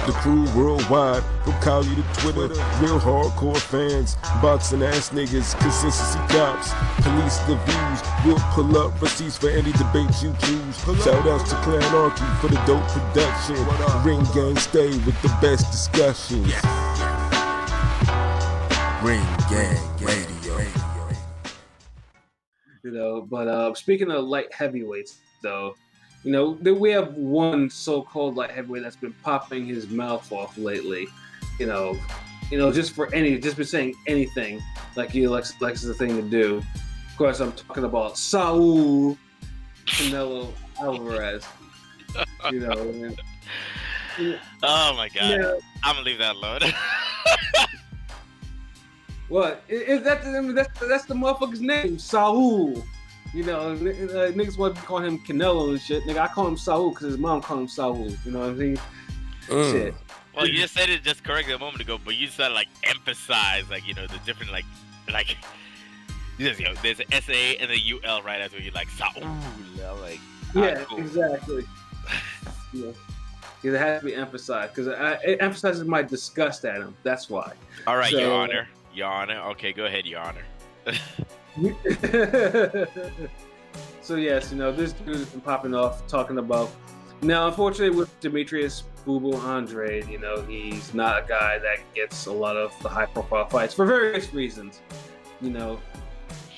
The crew worldwide, from Cali to Twitter, real hardcore fans, boxing ass niggas, consistency cops, police the views, we'll pull up receipts for any debate you choose. Shout outs to Clanarchy for the dope production. Ring gang stay with the best discussions. Ring gang radio. You know, but speaking of light heavyweights, though, you know, we have one so-called light heavyweight that's been popping his mouth off lately. You know, just been saying anything like he likes the thing to do. Of course, I'm talking about Saul Canelo Alvarez. You know. Oh my God! Yeah. I'm gonna leave that alone. What? That's the motherfucker's name, Saul. You know, niggas want to call him Canelo and shit. Nigga, I call him Saul because his mom called him Saul. You know what I mean? Shit. Well, you just said it just correctly a moment ago, but you said like emphasize, like, you know, the different like there's an SA and a UL right after you like Saul. Like, yeah, cool. Exactly. Yeah. Because it has to be emphasized because it emphasizes my disgust at him. That's why. All right, so, Your Honor. Okay, go ahead, Your Honor. So yes, you know, this dude has been popping off talking about. Now, unfortunately, with Demetrius Boo Boo Andrade, you know, he's not a guy that gets a lot of the high-profile fights for various reasons. You know,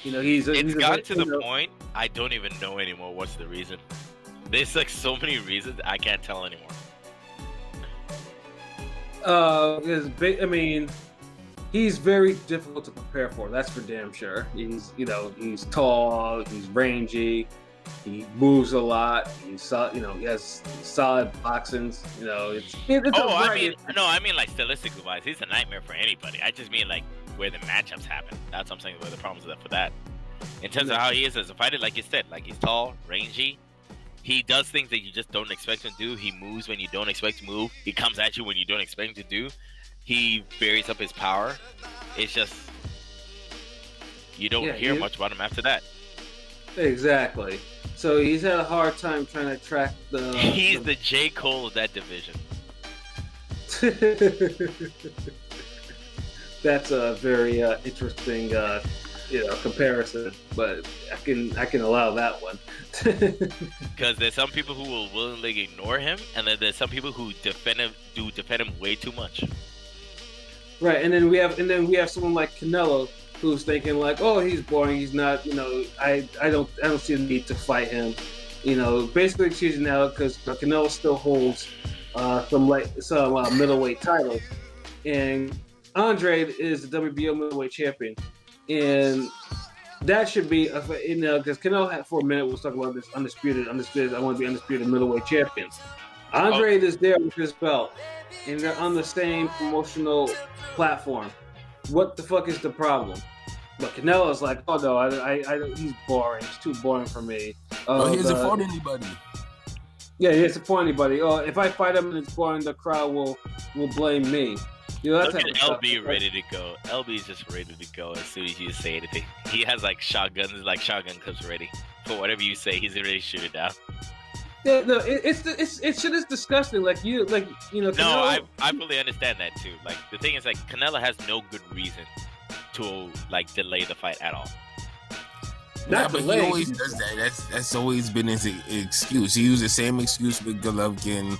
he's got to the point I don't even know anymore what's the reason. There's like so many reasons I can't tell anymore. He's very difficult to prepare for. That's for damn sure. He's tall, he's rangy, he moves a lot. He has solid boxings. You know, I mean like stylistically wise, he's a nightmare for anybody. I just mean like where the matchups happen. That's what I'm saying. Where the problems are for that. In terms of how he is as a fighter, like you said, like he's tall, rangy. He does things that you just don't expect him to do. He moves when you don't expect to move. He comes at you when you don't expect him to do. He varies up his power. It's just you don't hear much about him after that. Exactly. So he's had a hard time trying to track the. He's the J. Cole of that division. That's a very interesting, comparison. But I can allow that one. Because there's some people who will willingly ignore him, and then there's some people who defend him way too much. Right, and then we have someone like Canelo who's thinking like, oh, he's boring. He's not, I don't see a need to fight him. Basically choosing now because Canelo still holds some middleweight titles, and Andrade is the WBO middleweight champion, and that should be because Canelo had for a minute was talking about this undisputed. I want to be undisputed middleweight champion. Andrade is there with his belt, and they're on the same promotional platform. What the fuck is the problem? But Canelo's like, oh no, I he's boring. He's too boring for me. He doesn't fight anybody. Yeah, he doesn't fight anybody. Oh, if I fight him and it's boring, the crowd will blame me. Look at LB ready to go. LB is just ready to go as soon as you say anything. He has like shotgun clips ready for whatever you say. He's ready to shoot it down. Yeah, no, it's shit is disgusting. Like Canelo... No, I fully understand that too. Like the thing is, like Canelo has no good reason to like delay the fight at all. But he always does that. That's always been his excuse. He used the same excuse with Golovkin.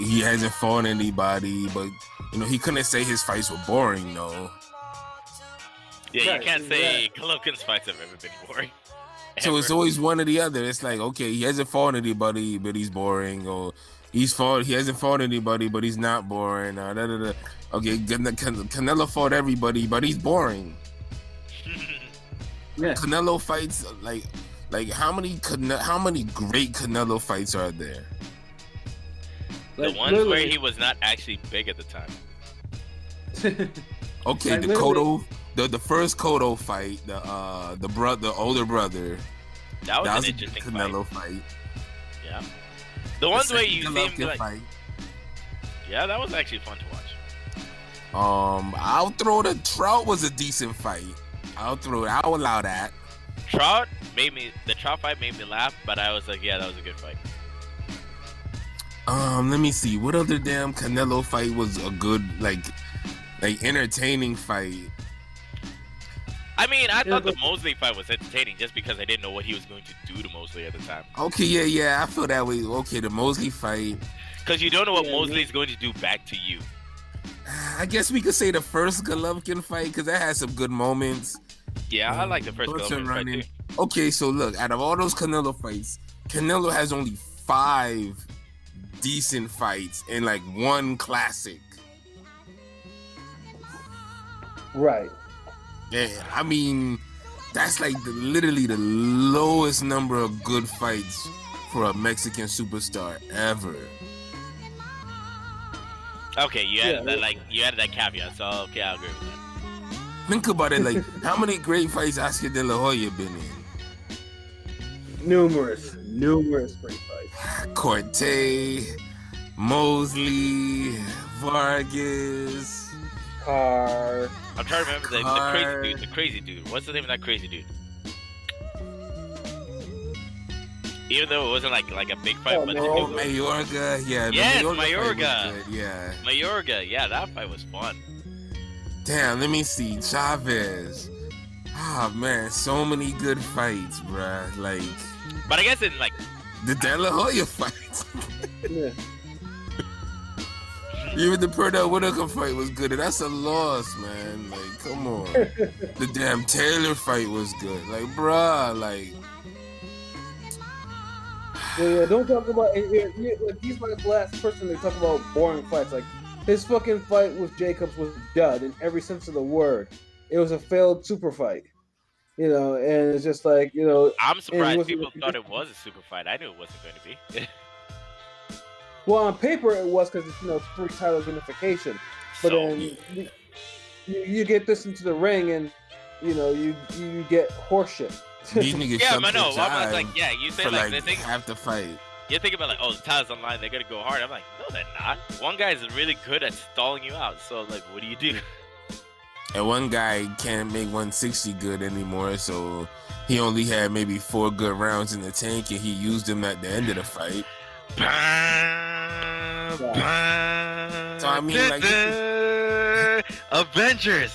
He hasn't fought anybody, but he couldn't say his fights were boring though. Yeah, you can't say Golovkin's fights have ever been boring. So it's always one or the other. It's like, okay, he hasn't fought anybody, but he's boring, or he hasn't fought anybody, but he's not boring. Okay, Canelo fought everybody, but he's boring. Yeah. Canelo fights like how many great Canelo fights are there? The ones where he was not actually big at the time. Okay, the Cotto. The first Cotto fight, the older brother. That was an interesting Canelo fight. Yeah. The ones where you seemed like. Fight. Yeah, that was actually fun to watch. I'll throw the Trout was a decent fight. I'll allow that. The Trout fight made me laugh, but I was like, yeah, that was a good fight. Let me see. What other damn Canelo fight was a good, like entertaining fight? I mean, I thought the Mosley fight was entertaining just because I didn't know what he was going to do to Mosley at the time. Okay, yeah, I feel that way. Okay, the Mosley fight. Because you don't know what Mosley's going to do back to you. I guess we could say the first Golovkin fight because that had some good moments. Yeah, I like the first Golovkin fight too. Okay, so look, out of all those Canelo fights, Canelo has only 5 decent fights and like 1 classic. Right. Yeah, I mean, that's like literally the lowest number of good fights for a Mexican superstar ever. Okay, you added that caveat, so okay, I agree with that. Think about it, like how many great fights Oscar De La Hoya been in? Numerous great fights. Corte, Mosley, Vargas, Carr. I'm trying to remember the crazy dude. What's the name of that crazy dude? Even though it wasn't like a big fight, but Mayorga, yeah. Yes, Mayorga. Yeah. Mayorga, yeah, that fight was fun. Damn, let me see. Chavez. Ah, man, so many good fights, bruh. Like, but I guess in like the De La Hoya fights. Yeah. Even the Perdue Whitaker fight was good, and that's a loss, man. Like, come on. The damn Taylor fight was good. Like, bruh, like. Yeah, don't talk about it. Like, he's my last person to talk about boring fights. Like, his fucking fight with Jacobs was dud in every sense of the word. It was a failed super fight. You know, and it's just like, you know. I'm surprised people thought it was a super fight. I knew it wasn't going to be. Well, on paper it was because it's, you know, 3 title unification. But then you get this into the ring and, you know, you get horseshit. These niggas yeah, but no, I was like, yeah, you say like the thing. Half the fight. You think about like, oh, the title's online, they're gonna go hard. I'm like, no, they're not. One guy's really good at stalling you out. So like, what do you do? And one guy can't make 160 good anymore, so he only had maybe 4 good rounds in the tank, and he used them at the end of the fight. So I mean, like, Avengers.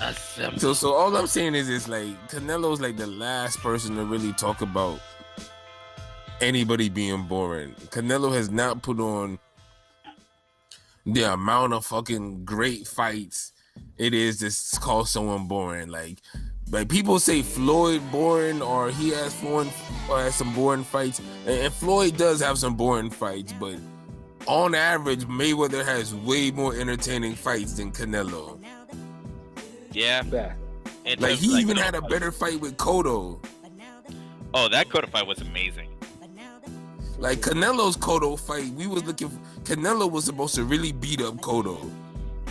Assemble. So all I'm saying is like Canelo's like the last person to really talk about anybody being boring. Canelo has not put on the amount of fucking great fights it is to call someone boring. Like people say Floyd boring, or he has some boring fights, and Floyd does have some boring fights, but on average, Mayweather has way more entertaining fights than Canelo. Yeah. Like he even had a better fight with Cotto. Oh, that Cotto fight was amazing. Like Canelo's Cotto fight, Canelo was supposed to really beat up Cotto.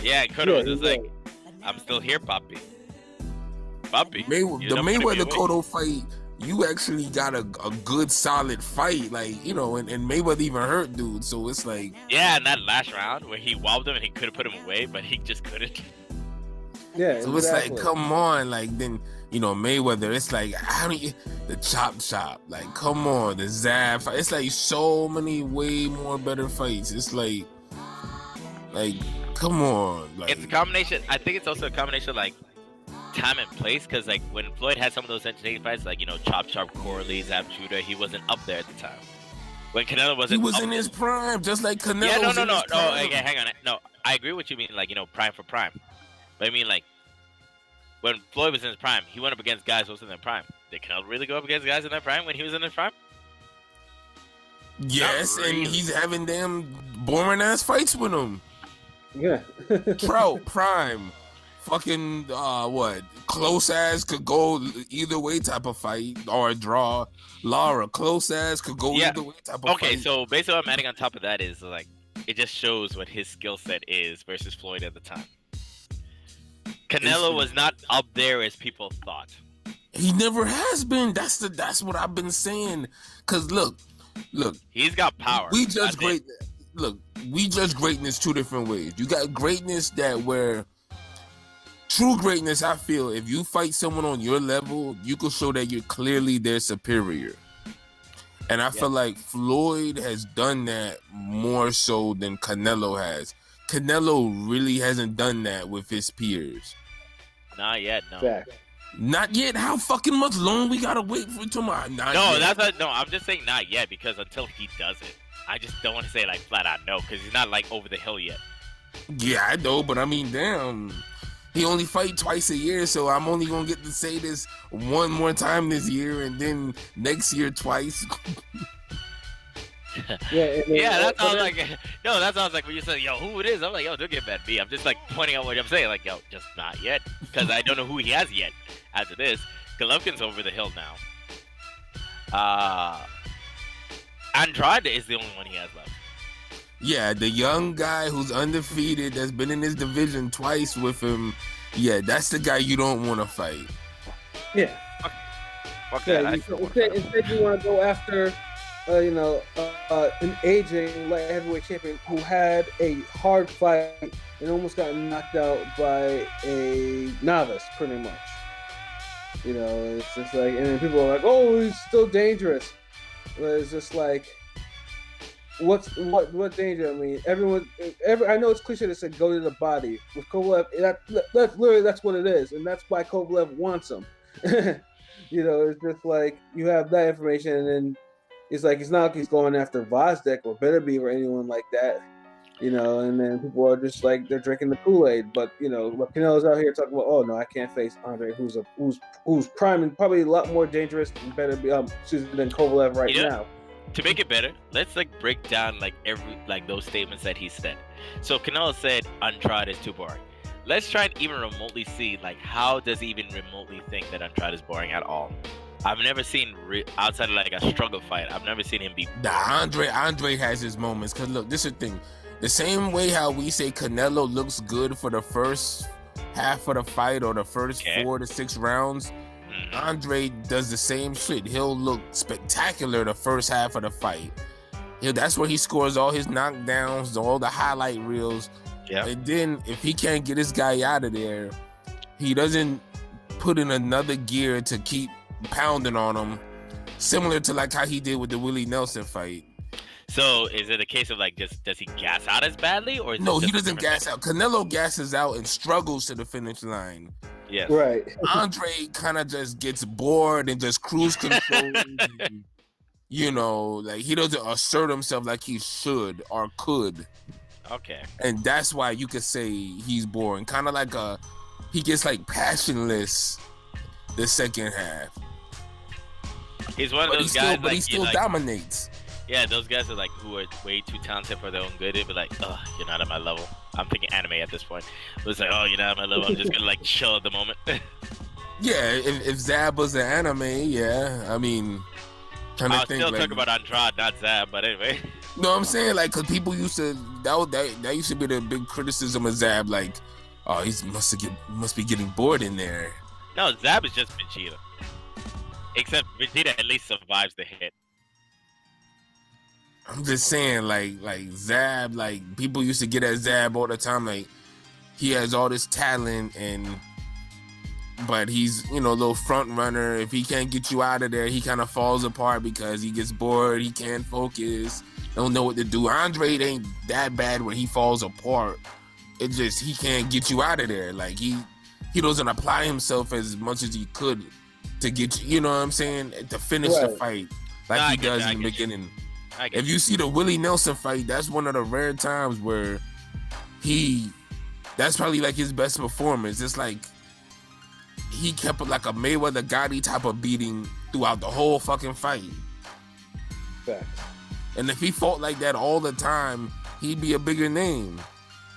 Yeah, Cotto was just like, I'm still here, Papi. The Mayweather Cotto fight, you actually got a good solid fight, like, you know, and Mayweather even hurt dude, so it's like. Yeah, in that last round where he wobbled him and he could have put him away, but he just couldn't. Yeah, so it's like, come on, like, then, you know, Mayweather, it's like, the chop, like, come on, the Zab fight, it's like so many way more better fights. It's like, come on. Like, it's a combination, I think it's also a combination of, like, time and place, because, like, when Floyd had some of those entertaining fights, like, you know, Chop, Corley, Zab Judah, he wasn't up there at the time. When Canelo wasn't, he was in his prime, just like Canelo. Yeah, no, okay, hang on, no, I agree with you, mean, like, you know, prime for prime. But I mean, like, when Floyd was in his prime, he went up against guys who was in their prime. Did Canelo really go up against guys in their prime when he was in his prime? Yes, really. And he's having damn boring ass fights with him. Yeah. Prime. Fucking, close ass could go either way type of fight, or a draw. Lara, close ass could go either way type of fight. Okay, so basically what I'm adding on top of that is, like, it just shows what his skill set is versus Floyd at the time. Canelo was not up there as people thought. He never has been. That's what I've been saying. Cause look. He's got power. We judge greatness. Look, we judge greatness 2 different ways. You got greatness where true greatness, I feel, if you fight someone on your level, you can show that you're clearly their superior. And I feel like Floyd has done that more so than Canelo has. Canelo really hasn't done that with his peers. Not yet, no. Fact. Not yet? How fucking much long we gotta wait for tomorrow? No, I'm just saying not yet because until he does it. I just don't want to say like flat out no because he's not like over the hill yet. Yeah, I know, but I mean, damn. He only fight twice a year, so I'm only gonna get to say this one more time this year, and then next year twice. That sounds like that sounds like when you say, yo, who it is? I'm like, yo, don't get mad at me. I'm just like pointing out what I'm saying, like, yo, just not yet, because I don't know who he has yet. After this, Golovkin's over the hill now. Andrade is the only one he has left. Yeah, the young guy who's undefeated, that's been in his division twice with him. Yeah, that's the guy you don't want to fight. Yeah. Fuck that. Instead, you want to go after, an aging light heavyweight champion who had a hard fight and almost got knocked out by a novice, pretty much. It's just like, and then people are like, "Oh, he's still dangerous." But it's just like, what danger? I mean, I know it's cliche to say go to the body. With Kovalev, that's literally that's what it is, and that's why Kovalev wants him. It's just like you have that information, and then it's like it's not like he's going after Vozdek or Beterbiev or anyone like that. And then people are just like they're drinking the Kool-Aid. But what Canelo's out here talking about, oh no, I can't face Andre, who's prime and probably a lot more dangerous and than Kovalev right now. To make it better, let's break down those statements that he said. So Canelo said Andrade is too boring. Let's try and even remotely see how does he even remotely think that Andrade is boring at all. I've never seen outside of a struggle fight. I've never seen him be. Andre has his moments. Cause look, this is the thing. The same way how we say Canelo looks good for the first half of the fight or the first 4 to 6 rounds, Andre does the same shit. He'll look spectacular the first half of the fight. That's where he scores all his knockdowns, all the highlight reels. Yeah. And then if he can't get this guy out of there, he doesn't put in another gear to keep pounding on him, similar to how he did with the Willie Nelson fight. So is it a case of does he gas out as badly, or no? He doesn't gas out. Canelo gasses out and struggles to the finish line. Yeah, right. Andre kind of just gets bored and just cruise control. He doesn't assert himself like he should or could. Okay. And that's why you could say he's boring. Kind of he gets passionless the second half. He's one of those guys, but he still dominates. Yeah, those guys are who are way too talented for their own good. They'd be like, "Oh, you're not at my level." I'm thinking anime at this point. It's like, "Oh, you're not at my level. I'm just gonna chill at the moment." Yeah, if Zab was an anime, yeah. I mean, I'll still talk about Andrade, not Zab, but anyway. No, I'm saying because people used to that used to be the big criticism of Zab, oh, he must be getting bored in there. No, Zab is just Vegeta. Except Vegeta at least survives the hit. I'm just saying, Zab, people used to get at Zab all the time, he has all this talent, but he's, a little front runner. If he can't get you out of there, he kind of falls apart because he gets bored, he can't focus, don't know what to do. Andre ain't that bad when he falls apart. It's just he can't get you out of there. He doesn't apply himself as much as he could to get you, know what I'm saying, to finish the fight he does in the beginning. If you see the Willie Nelson fight, that's one of the rare times where that's probably his best performance. It's he kept a Mayweather Gotti type of beating throughout the whole fucking fight. Facts. And if he fought like that all the time, he'd be a bigger name.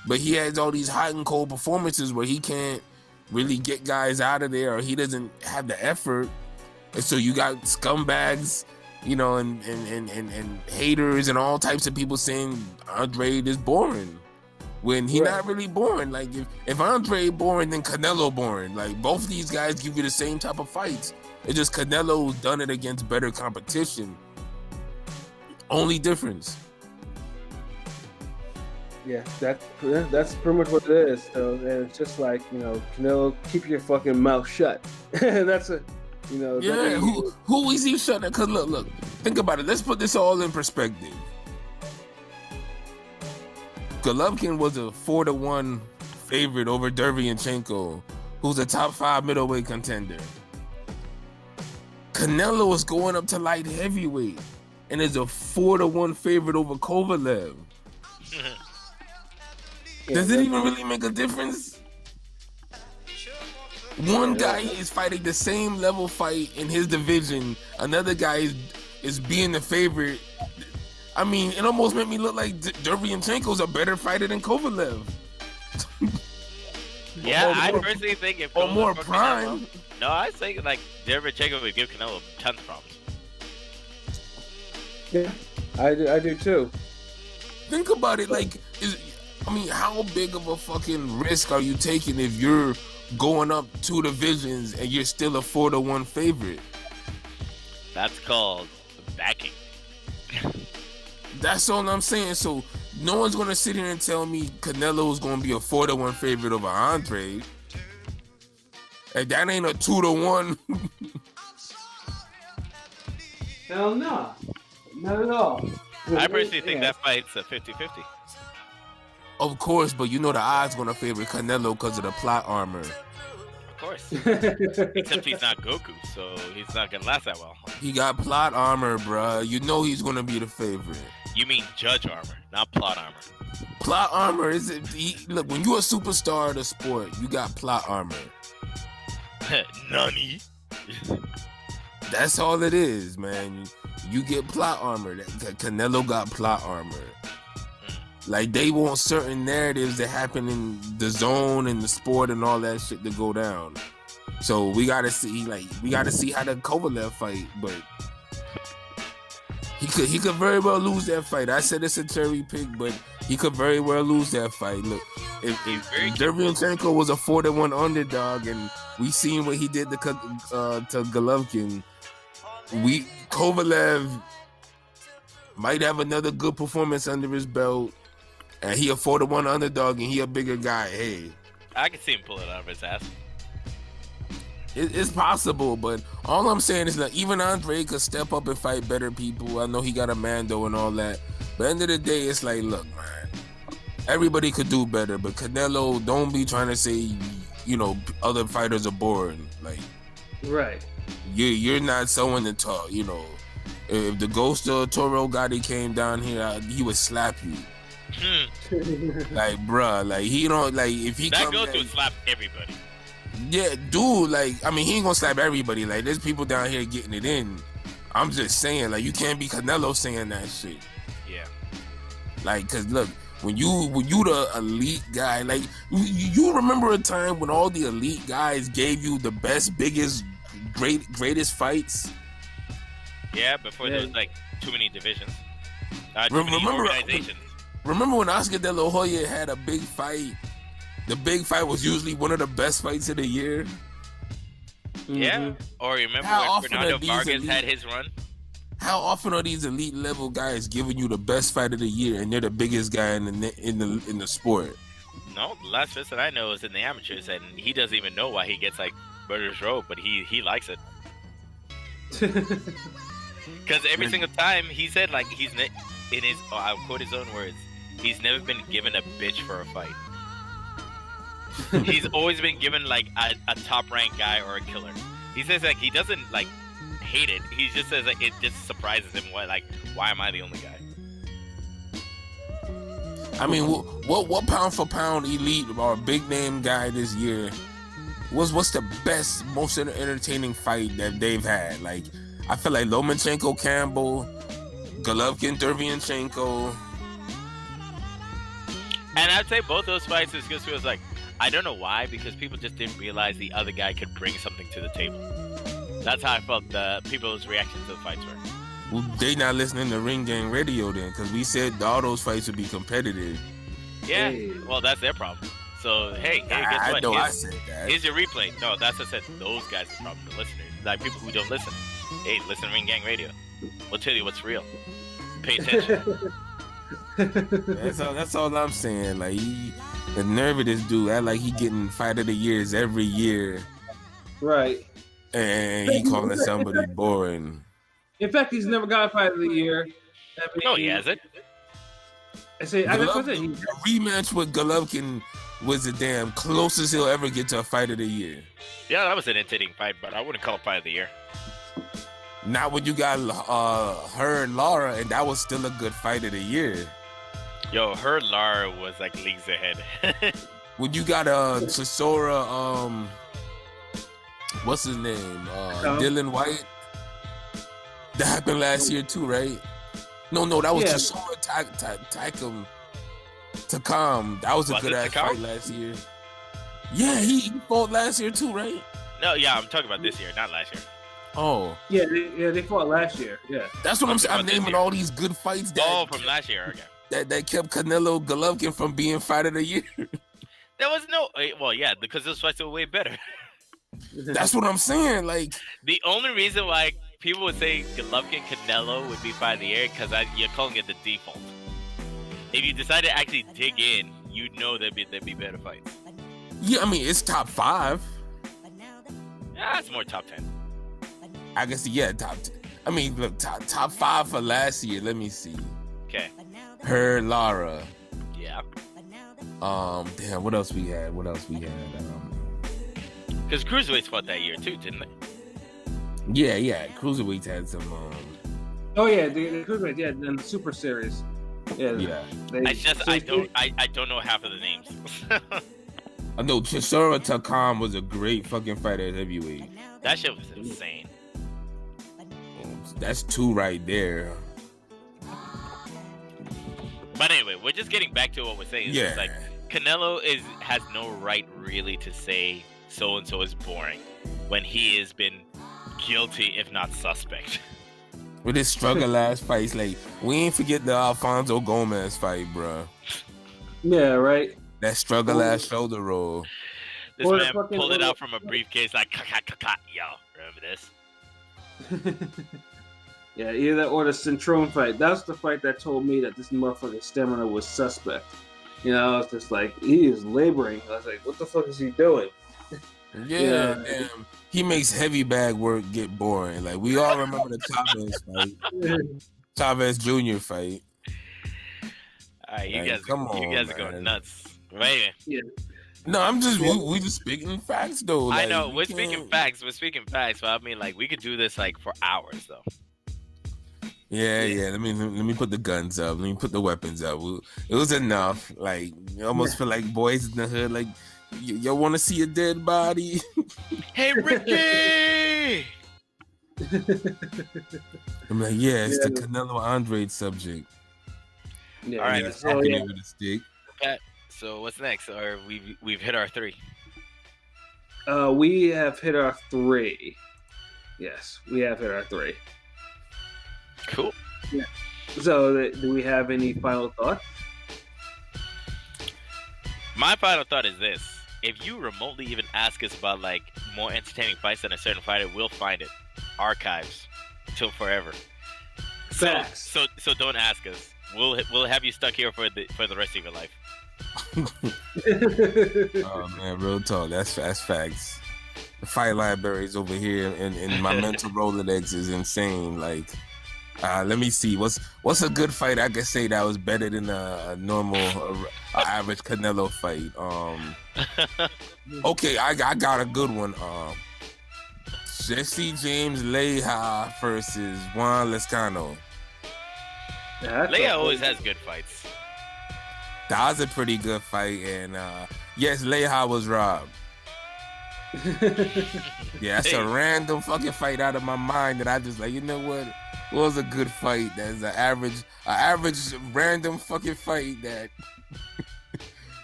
But he has all these hot and cold performances where he can't really get guys out of there, or he doesn't have the effort. And so you got scumbags, and haters and all types of people saying Andrade is boring when he's not really boring. If Andrade boring, then Canelo boring. Both of these guys give you the same type of fights. It's just Canelo's done it against better competition. Only difference. Yeah, that's pretty much what it is. So and it's just Canelo, keep your fucking mouth shut. That's a. Who is he shutting? Because look, Think about it. Let's put this all in perspective. Golovkin was a 4-1 favorite over Derevyanchenko, who's a top 5 middleweight contender. Canelo is going up to light heavyweight and is a 4-1 favorite over Kovalev. Does it even really make a difference? One guy is fighting the same level fight in his division. Another guy is being the favorite. I mean, it almost made me look like Derevyanchenko's a better fighter than Kovalev. Yeah, I personally think if or Kovalev more fought prime. Canelo, no, I think like Demetrius would give Canelo tons of problems. Yeah, I do too. Think about it, like, how big of a fucking risk are you taking if you're going up 2 divisions and you're still a 4-1 favorite? That's called backing. That's all I'm saying. So no one's gonna sit here and tell me Canelo's gonna be a 4-1 favorite over Andrade. And that ain't a 2-1. Hell no. Not at all. I personally think that fight's a 50-50. Of course, but you know the odds gonna favor Canelo because of the plot armor. Of course. Except he's not Goku, so he's not gonna last that well. He got plot armor, bruh. You know he's gonna be the favorite. You mean judge armor, not plot armor. Plot armor is look, when you're a superstar of the sport, you got plot armor. Nani? That's all it is, man. You get plot armor. Canelo got plot armor. Like, they want certain narratives that happen in the zone and the sport and all that shit to go down. So we gotta see how the Kovalev fight, but he could very well lose that fight. I said it's a cherry pick, but he could very well lose that fight. Look, if Derevyanchenko was a 4-1 underdog and we seen what he did to Golovkin, Kovalev might have another good performance under his belt, and he a 4-1 underdog and he a bigger guy. Hey, I can see him pull it out of his ass. It's possible, but all I'm saying is that even Andrade could step up and fight better people. I know he got a Mando and all that, but at the end of the day, it's like, look, man, everybody could do better, but Canelo, don't be trying to say, other fighters are boring. Like, right, you're not someone to talk. If the ghost of Toro Gotti came down here, he would slap you. Like, bruh, like, he don't, like, if he that ghost would slap everybody. Yeah, dude, like, I mean, he ain't gonna slap everybody. Like, there's people down here getting it in. I'm just saying, like, you can't be Canelo saying that shit. Yeah. Like, cause look, when you the elite guy, like, you remember a time when all the elite guys gave you the best, biggest, greatest fights? Yeah, before there was like too many divisions. Too many organizations. Remember when Oscar De La Hoya had a big fight? The big fight was usually one of the best fights of the year. Yeah. Mm-hmm. Or remember when Fernando Vargas had his run? How often are these elite level guys giving you the best fight of the year and they're the biggest guy in the sport? No, the last person I know is in the amateurs, and he doesn't even know why he gets like murder's row, but he likes it. Because every single time he said, like, I'll quote his own words, he's never been given a bitch for a fight. He's always been given like a top ranked guy or a killer. He says like he doesn't like hate it. He just says like it just surprises him. Why am I the only guy? I mean, what pound for pound elite or big name guy this year what's the best, most entertaining fight that they've had? Like, I feel like Lomachenko Campbell, Golovkin Derevyanchenko. And I'd say both those fights is just feels like, I don't know why, because people just didn't realize the other guy could bring something to the table. That's how I felt the people's reactions to the fights were. Well, they not listening to Ring Gang Radio then, because we said all those fights would be competitive. Yeah, well, that's their problem. So, hey, guess what? I said that. Here's your replay. No, that's what I said. Those guys are the problem, the listeners. Like, people who don't listen. Hey, listen to Ring Gang Radio. We'll tell you what's real. Pay attention. That's all I'm saying. Like, the nerve of this dude, act like he getting fight of the years every year. Right. And he calling somebody boring. In fact, he's never got a fight of the year. I mean, No, he hasn't. I say, I Golovkin, said a rematch with Golovkin was the damn closest he'll ever get to a fight of the year. Yeah, that was an entertaining fight, but I wouldn't call it fight of the year. Not when you got her and Lara, and that was still a good fight of the year. Yo, her Lara was like leagues ahead. When you got Chisora, what's his name? Dylan White. That happened last year too, right? No, that was Chisora Takam. That was a good ass fight last year. Yeah, he fought last year too, right? No, yeah, I'm talking about this year, not last year. Oh. Yeah, they fought last year. Yeah. That's what I'm saying. I'm naming all these good fights from last year, okay. That kept Canelo Golovkin from being fight of the year. There was no, well, yeah, because those fights were way better. That's what I'm saying. Like, the only reason why people would say Golovkin Canelo would be fight of the year because you're calling it the default. If you decide to actually dig in, you'd know there'd be better fights. Yeah, I mean it's top 5. Yeah, it's more top 10. I guess top 10. I mean, look, top 5 for last year. Let me see. Okay. Her Lara. Yeah. Damn. What else we had? Because cruiserweights fought that year too, didn't they? Yeah. Cruiserweights had some. Oh yeah, the cruiserweight, yeah, and the Super Series. Yeah. I don't know half of the names. I know Chisora Takam was a great fucking fighter at heavyweight. That shit was insane. That's 2 right there. But anyway, we're just getting back to what we're saying. It's just like Canelo has no right really to say so and so is boring when he has been guilty, if not suspect. With his struggle last fights, like we ain't forget the Alfonso Gomez fight, bro. Yeah, right. That struggle ass shoulder roll. This man pulled it out from a briefcase like, yo, remember this? Yeah, either that or the Centrone fight. That's the fight that told me that this motherfucker's stamina was suspect. You know, I was just like, he is laboring. I was like, what the fuck is he doing? Yeah, damn. He makes heavy bag work get boring. Like, we all remember the Chavez fight. Chavez Jr. fight. All right, you guys are going nuts. Wait. Yeah. No, I'm just we just speaking facts though. Like, I know we're speaking facts. But I mean, like, we could do this like for hours though. Yeah. Let me put the guns up. Let me put the weapons up. It was enough. Like, you almost feel like boys in the hood. Like, y'all want to see a dead body? Hey, Ricky! I'm like, it's the Canelo Andrade subject. Yeah, all right. With a stick. Okay. So what's next? Or we've hit our 3. We have hit our 3. Yes, we have hit our 3. Cool. Yeah. So, do we have any final thoughts? My final thought is this: if you remotely even ask us about like more entertaining fights than a certain fighter, we'll find it. Archives till forever. Facts. So don't ask us. We'll have you stuck here for the rest of your life. Oh man, real talk. That's facts. The fight libraries over here and my mental Rolodex is insane. Like, let me see. What's a good fight I could say that was better than a normal, average Canelo fight? Okay, I got a good one. Jesse James Leija versus Juan Lescano. Leija always has good fights. That was a pretty good fight, and yes, Leija was robbed. Yeah, that's a random fucking fight out of my mind that I just like, you know what? It was a good fight. That's an average random fucking fight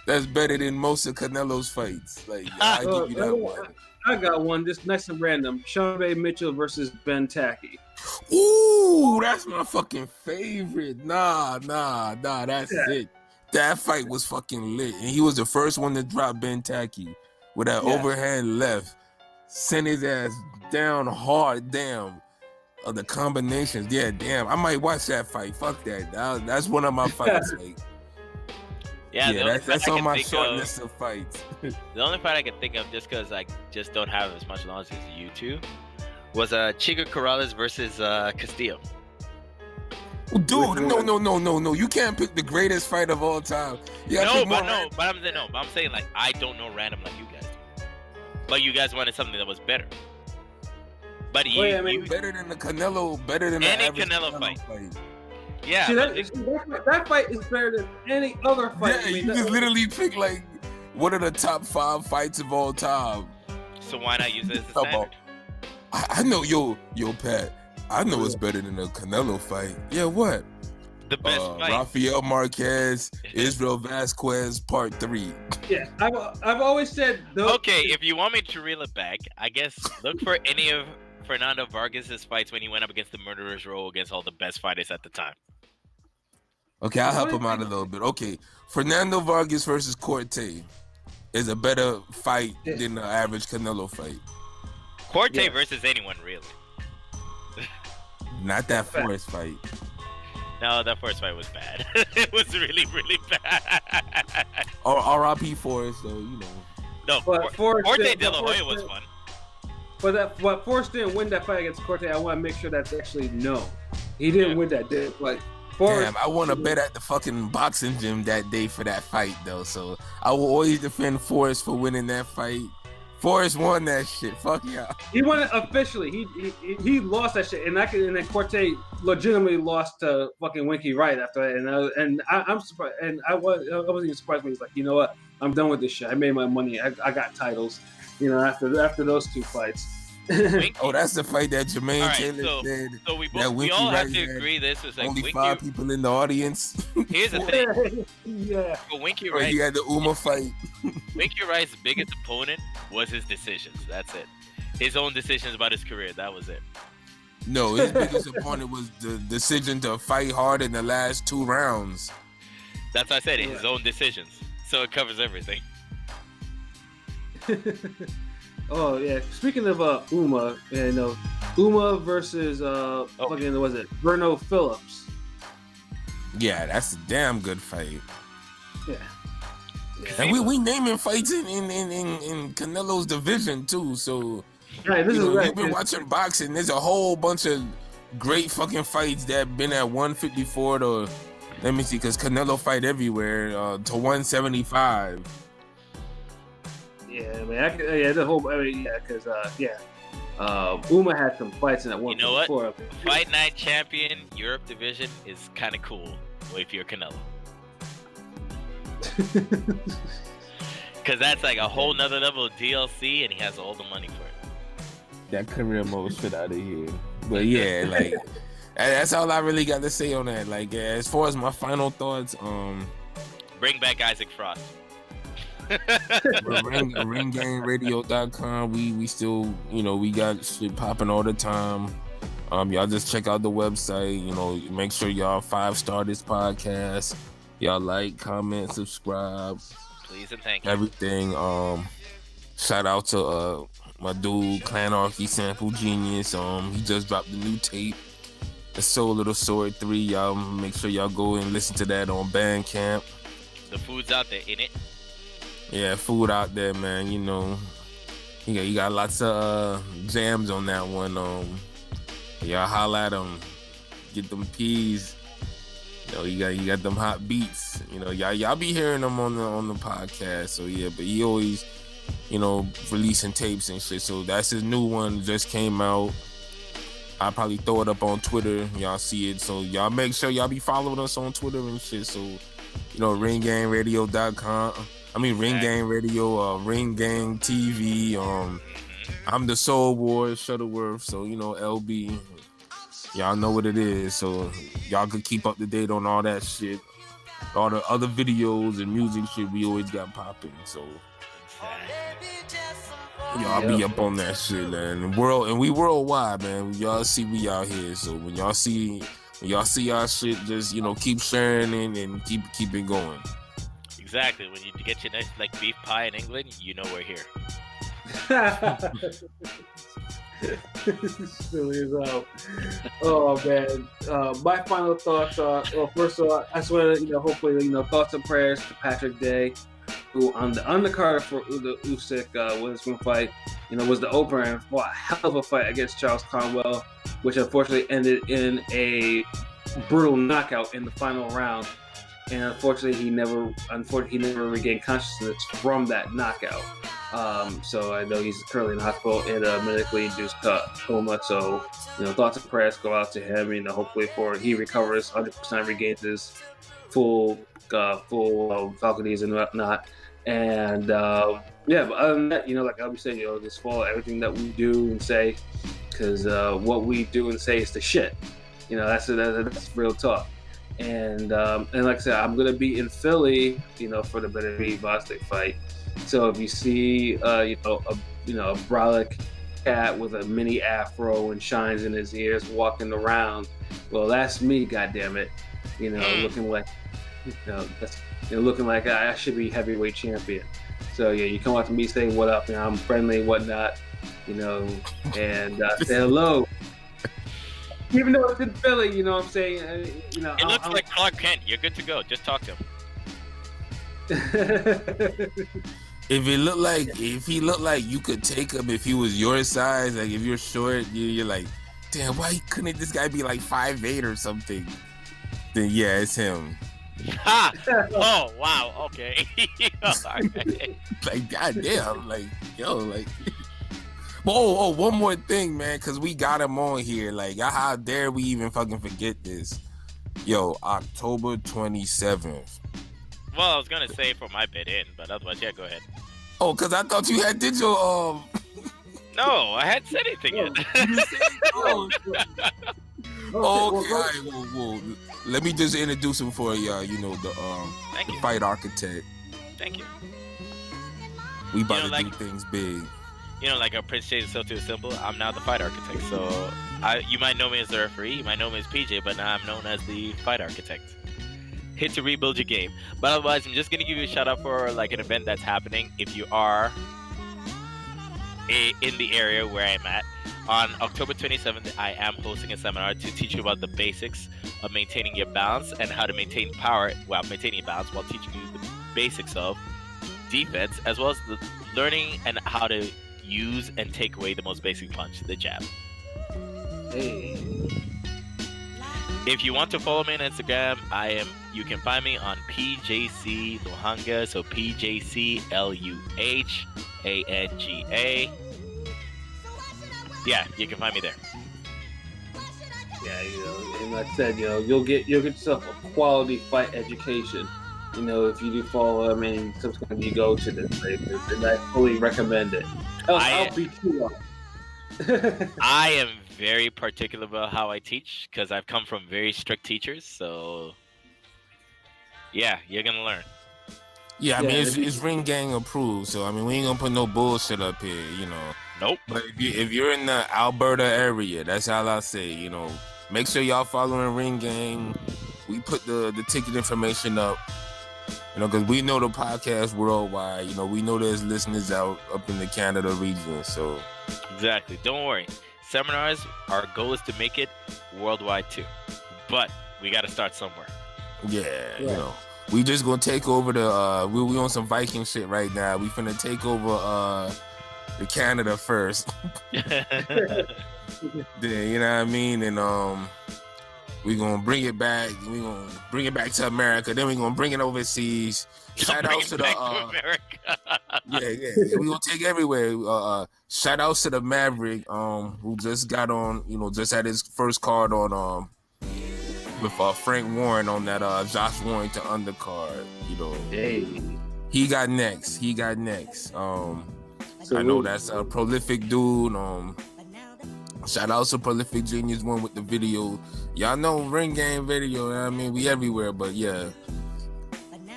that's better than most of Canelo's fights. Like, I give you that one. I got one. This nice and random. Sean Bay Mitchell versus Ben Tacky. Ooh, that's my fucking favorite. Nah, that's it. That fight was fucking lit. And he was the first one to drop Ben Tacky with that overhand left. Sent his ass down hard. Damn. The combinations. Yeah, damn. I might watch that fight. Fuck that. That's one of my fights. Like, that's on my short list of fights. The only fight I can think of, just because I just don't have as much knowledge as you two, was Chico Corrales versus Castillo. Dude, no. You can't pick the greatest fight of all time. I'm saying like I don't know random like you guys do. But you guys wanted something that was better. But better than the Canelo, better than any the Canelo fight. Yeah. See, that fight is better than any other fight. Yeah, you just literally pick like one of the top 5 fights of all time. So why not use it as a standard? I know, yo, Pat. I know it's better than the Canelo fight. Yeah, what? The best fight. Rafael Marquez, Israel Vasquez, Part 3. Yeah, I've always said. Okay, if you want me to reel it back, I guess look for any of Fernando Vargas's fights when he went up against the Murderer's Row against all the best fighters at the time. Okay, I'll help him out a little bit. Okay, Fernando Vargas versus Corte is a better fight than the average Canelo fight. Corte versus anyone, really. Not that first fight. No, that first fight was bad. It was really, really bad. Or R.I.P. Forrest, though, you know. No, Corte De La Hoya was fun. But Forrest didn't win that fight against Corte. I want to make sure that's actually known. He didn't win that day. Like, Forrest, damn, I want to bet at the fucking boxing gym that day for that fight, though. So I will always defend Forrest for winning that fight. Forrest won that shit. Fuck yeah. He won it officially. He lost that shit, and then Corte legitimately lost to fucking Winky Wright after that. And I'm surprised. And I wasn't even surprised when he's like, you know what? I'm done with this shit. I made my money. I got titles. You know, after those 2 fights. Oh, that's the fight that Jermaine Taylor said. So we all have to agree this was like only 5 people in the audience. Here's the thing. Yeah. For Winky Wright, he had the Uma fight. Winky Wright's biggest opponent was his decisions. That's it. His own decisions about his career. That was it. No, his biggest opponent was the decision to fight hard in the last 2 rounds. That's what I said. His own decisions. So it covers everything. Oh yeah. Speaking of Uma, Uma versus fucking was it Verno Phillips? Yeah, that's a damn good fight. Yeah. And we naming fights in Canelo's division too. So right, this is right. You've been watching boxing. There's a whole bunch of great fucking fights that have been at 154 to, let me see, because Canelo fight everywhere, to 175. Yeah, man. Because Uma had some fights in that one. You know what? Fight Night Champion Europe division is kind of cool if you're Canelo. Because that's like a whole nother level of DLC, and he has all the money for it. That career mode shit out of here. But yeah, like that's all I really got to say on that. Like as far as my final thoughts, bring back Isaac Frost. ringgangeradio.com. We still, we got shit popping all the time. Y'all just check out the website. Make sure y'all 5-star this podcast. Y'all like, comment, subscribe. Please and thank you. Everything. Shout out to my dude Clanarchy Sample Genius. He just dropped the new tape, The Soul of the Sword 3. Y'all make sure y'all go and listen to that on Bandcamp. The food's out there, innit? Yeah, food out there, man. You got lots of jams on that one. Y'all holla at them. Get them peas. You got them hot beats. Y'all be hearing them on the podcast. So yeah, but he always, releasing tapes and shit. So that's his new one, just came out. I'll probably throw it up on Twitter. Y'all see it. So y'all make sure y'all be following us on Twitter and shit. So, ringgangeradio.com. Ring Gang Radio, Ring Gang TV. I'm the Soul Wars, Shutterworth. So, LB. Y'all know what it is. So y'all could keep up to date on all that shit. All the other videos and music shit we always got popping. So y'all be up on that shit, man. And we worldwide, man. Y'all see we out here. So when y'all see our shit, just keep sharing it and keep it going. Exactly. When you get your next beef pie in England, we're here. Silly as hell. Oh man. My final thoughts are, first of all, I just want to, hopefully, thoughts and prayers to Patrick Day. who on the undercard for the Usyk Witherspoon fight, was the opener and fought a hell of a fight against Charles Conwell, which unfortunately ended in a brutal knockout in the final round. And unfortunately, he never regained consciousness from that knockout. So I know he's currently in the hospital in a medically induced coma. So, thoughts and prayers go out to him. Hopefully he recovers 100%, regains his full faculties and whatnot. And but other than that, like I was saying, just follow everything that we do and say, because what we do and say is the shit. That's real talk. And like I said, I'm gonna be in Philly, for the Benavidez Bostic fight. So if you see, a brolic cat with a mini afro and shines in his ears walking around, well, that's me, goddammit. Looking like, looking like I should be heavyweight champion. So yeah, you come up to me, say what up, I'm friendly, whatnot, and say hello. Even though it's in Philly, you know what I'm saying? It looks like Clark Kent. You're good to go. Just talk to him. If he looked like you could take him if he was your size, like if you're short, you're like, damn, why couldn't this guy be like 5'8" or something? Then yeah, it's him. Ha! Oh wow, okay. Like goddamn, like yo, like. Oh, one more thing, man, because we got him on here. Like, how dare we even fucking forget this? Yo, October 27th. Well, I was gonna say for my bid in, but otherwise, yeah, go ahead. Oh, because I thought you did your No, I hadn't said anything yet. Okay, all right. Well, let me just introduce him for y'all. The fight architect. Thank you. We about to do things big. Like a Prince Jay is so too simple. I'm now the fight architect. So you might know me as the referee, you might know me as PJ, but now I'm known as the fight architect. Hit to rebuild your game. But otherwise, I'm just gonna give you a shout out for like an event that's happening. If you are in the area where I'm at, on October 27th, I am hosting a seminar to teach you about the basics of maintaining your balance and how to maintain power while maintaining balance, while teaching you the basics of defense, as well as the learning and how to use and take away the most basic punch, the jab. Hey. If you want to follow me on Instagram, you can find me on PJC Luhanga, so PJC LUHANGA. Yeah, you can find me there. Yeah, and like I said, you'll get yourself a quality fight education. If you do follow, subsequently you go to this place, and I fully recommend it. I'll beat you up. I am very particular about how I teach because I've come from very strict teachers. So, yeah, you're gonna learn. Yeah, it's Ring Gang approved. So we ain't gonna put no bullshit up here, Nope. But if you're in the Alberta area, that's all I say. Make sure y'all following Ring Gang. We put the ticket information up. Because we know the podcast worldwide. We know there's listeners up in the Canada region. So exactly. Don't worry. Seminars, our goal is to make it worldwide too. But we got to start somewhere. Yeah. We just gonna take over the. We on some Viking shit right now. We finna take over the Canada first. Then you know what I mean, and we're gonna bring it back. We're gonna bring it back to America. Then we're gonna bring it overseas. Shout out to the America. yeah. We're gonna take everywhere. Shout out to the Maverick, who just got on, just had his first card on with Frank Warren on that Josh Warrington undercard. Hey. He got next. I know that's a prolific dude. Shout out to Prolific Genius One with the video. Y'all know Ring Game video. We everywhere, but yeah.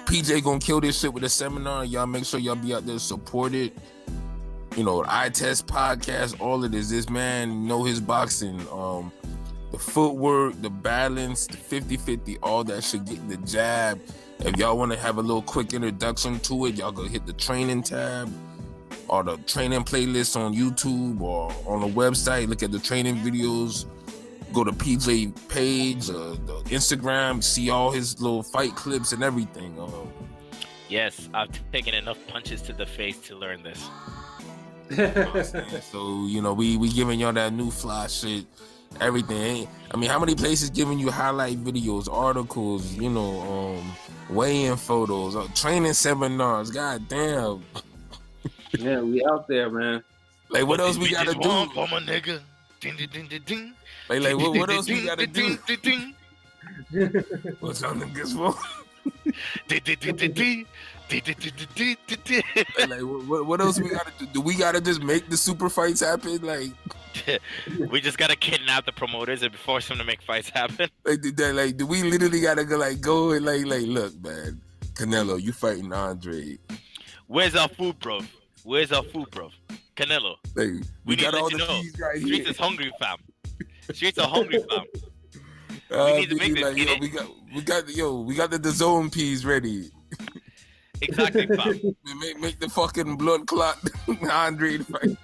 PJ gonna kill this shit with a seminar. Y'all make sure y'all be out there support it. I Test podcast, all of this. This man know his boxing. The footwork, the balance, the 50-50, all that shit, getting the jab. If y'all want to have a little quick introduction to it, y'all go hit the training tab or the training playlist on YouTube or on the website. Look at the training videos. Go to PJ page, the Instagram, see all his little fight clips and everything. Yes, I've taken enough punches to the face to learn this. So, you know, we giving y'all that new fly shit, everything. I mean, how many places giving you highlight videos, articles, you know, weigh-in photos, training seminars? God damn. Yeah, we out there, man. Like, what else we gotta do? For my nigga. Ding, ding, ding, ding, ding. Like what else we gotta do? What's on niggas for? Like, what else we gotta do? Do we gotta just make the super fights happen? Like, we just gotta kidnap the promoters and force them to make fights happen. Like, do we literally gotta go and like, look, man, Canelo, you fighting Andrade. Where's our food, bro? Canelo. Like, we got all the keys right here. Streets is hungry, fam. Streets are hungry, fam. We need to make this. We got the DAZN peas ready. Exactly, fam. Make the fucking blood clot Andrade fight.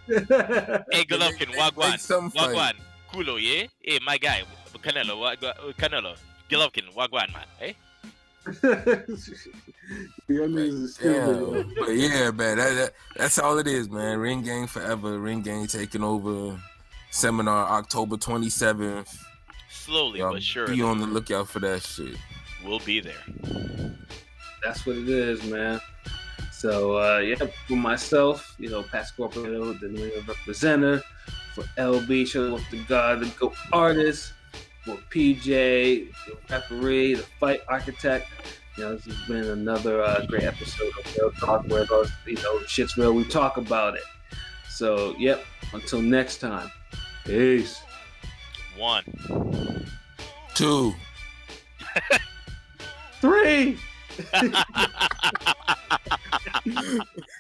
Hey, Golovkin, Wagwan. Kulo, yeah? Hey, my guy, Canelo, Golovkin, Wagwan, man, hey? But yeah, man, that's all it is, man. Ring Gang forever. Ring Gang taking over. Seminar October 27th. Slowly but surely. Be on the lookout for that shit. We'll be there. That's what it is, man. So yeah, for myself, you know, Patscorpio, the New York representative. For LB, Shutterworth da Gawd, the GOAT artist. For PJ, the referee, the fight architect. You know, this has been another great episode of Real Talk, where those, you know, shit's real, we talk about it. So, yep, until next time. Peace. 1, 2, 3.